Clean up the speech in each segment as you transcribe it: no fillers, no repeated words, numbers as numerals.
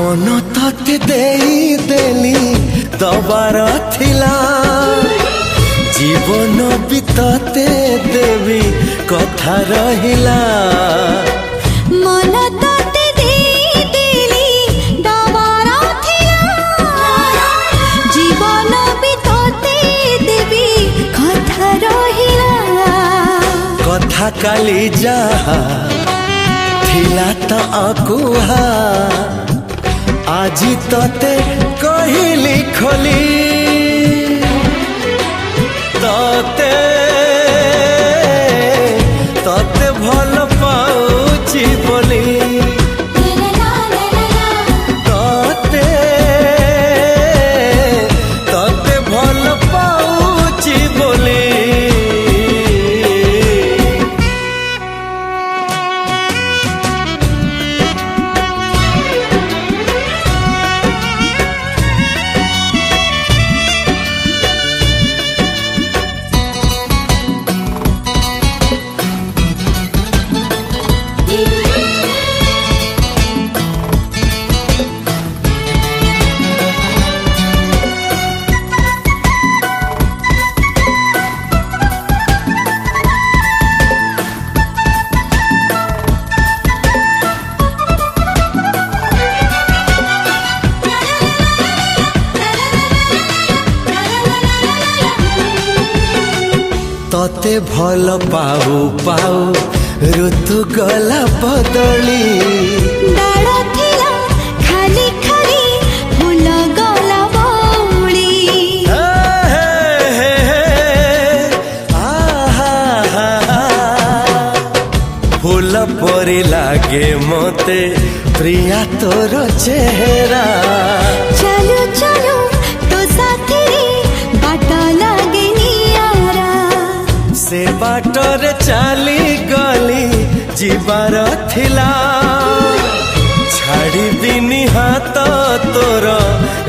मन तते देली दबार थिला जीवन भी तते देवी कथा रहिला मन तते देली दबार थिला जीवन भी तते देवी कथा रहिला कथा काली जहा थिला त अकुहा आजी तते कहिली खोली तते तते भल पाउची बोली तते तते भल पाउची बोली तते भल पाऊ पाऊ ऋतु गला बदली डाळ थिला खाली खाली फूल गला बौली फूल परी लागे मते प्रिया तोर चेहरा चलो चलो तो साथी बाट लागे नियारा से बाटरे चली गली जीवार थिला छाड़ी दिनी हाथ तोर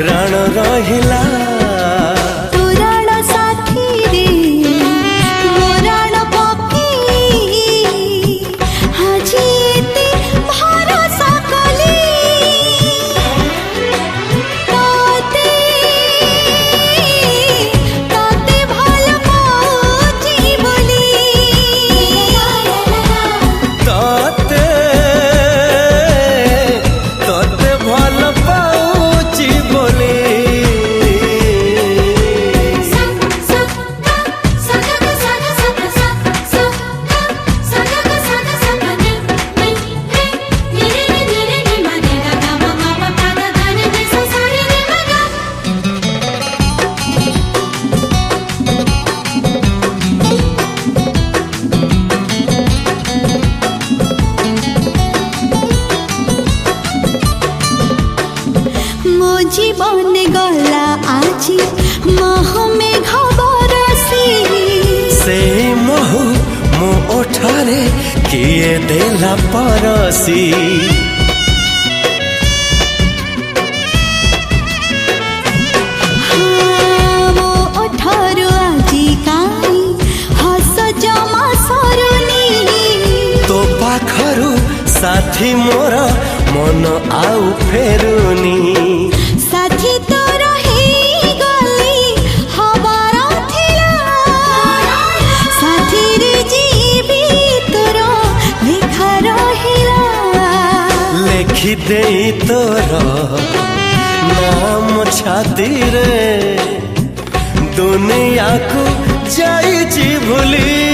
राण रहिला पुराण साथी रे पुराण पक्षी हाजी एते भरोसा कली तते तते भल पाउची बोली तते तते भल पाउची बोली मो जीवन गला आजी मह में घबरसी से महु मो ओठारे किए देला परसी मो ओठरो आजी काई हस जमा सरुनी तो पाखरु साथी मोर मन आउ फेरुनी साथी तोर हे गली हबार थिला साथी रे जीवी तोर लेखा रहिला लेखि देई तोर नाम छाती रे दुनिया को जाई भूली